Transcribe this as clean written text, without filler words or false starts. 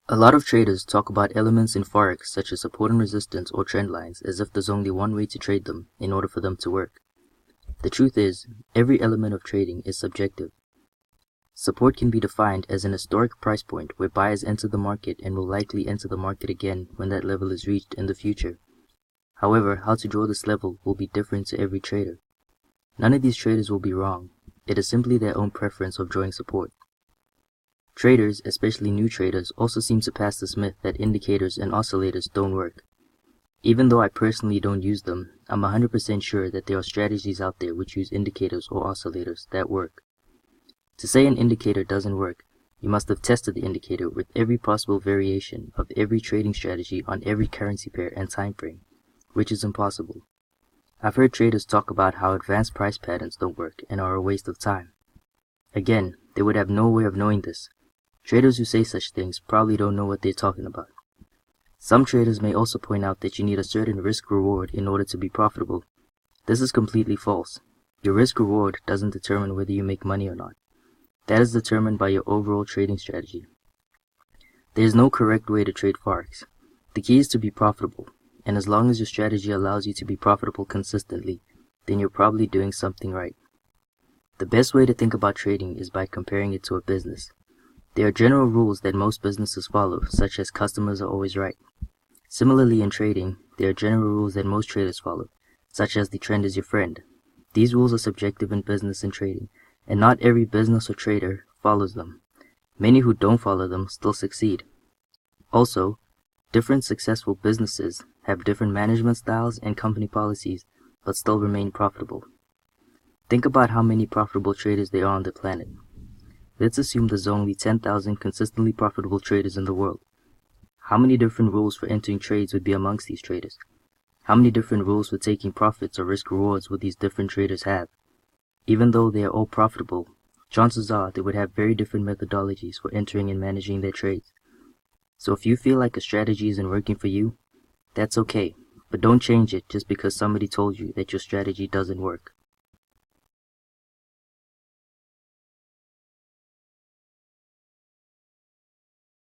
A lot of traders talk about elements in Forex such as support and resistance or trend lines as if there's only one way to trade them in order for them to work. The truth is, every element of trading is subjective. Support can be defined as an historic price point where buyers enter the market and will likely enter the market again when that level is reached in the future. However, how to draw this level will be different to every trader. None of these traders will be wrong. It is simply their own preference of drawing support. Traders, especially new traders, also seem to pass this myth that indicators and oscillators don't work. Even though I personally don't use them, I'm 100% sure that there are strategies out there which use indicators or oscillators that work. To say an indicator doesn't work, you must have tested the indicator with every possible variation of every trading strategy on every currency pair and time frame, which is impossible. I've heard traders talk about how advanced price patterns don't work and are a waste of time. Again, they would have no way of knowing this. Traders who say such things probably don't know what they're talking about. Some traders may also point out that you need a certain risk-reward in order to be profitable. This is completely false. Your risk-reward doesn't determine whether you make money or not. That is determined by your overall trading strategy. There is no correct way to trade Forex. The key is to be profitable, and as long as your strategy allows you to be profitable consistently, then you're probably doing something right. The best way to think about trading is by comparing it to a business. There are general rules that most businesses follow, such as customers are always right. Similarly, in trading, there are general rules that most traders follow, such as the trend is your friend. These rules are subjective in business and trading, and not every business or trader follows them. Many who don't follow them still succeed. Also, different successful businesses have different management styles and company policies, but still remain profitable. Think about how many profitable traders there are on the planet. Let's assume there's only 10,000 consistently profitable traders in the world. How many different rules for entering trades would be amongst these traders? How many different rules for taking profits or risk rewards would these different traders have? Even though they are all profitable, chances are they would have very different methodologies for entering and managing their trades. So if you feel like a strategy isn't working for you, that's okay, but don't change it just because somebody told you that your strategy doesn't work.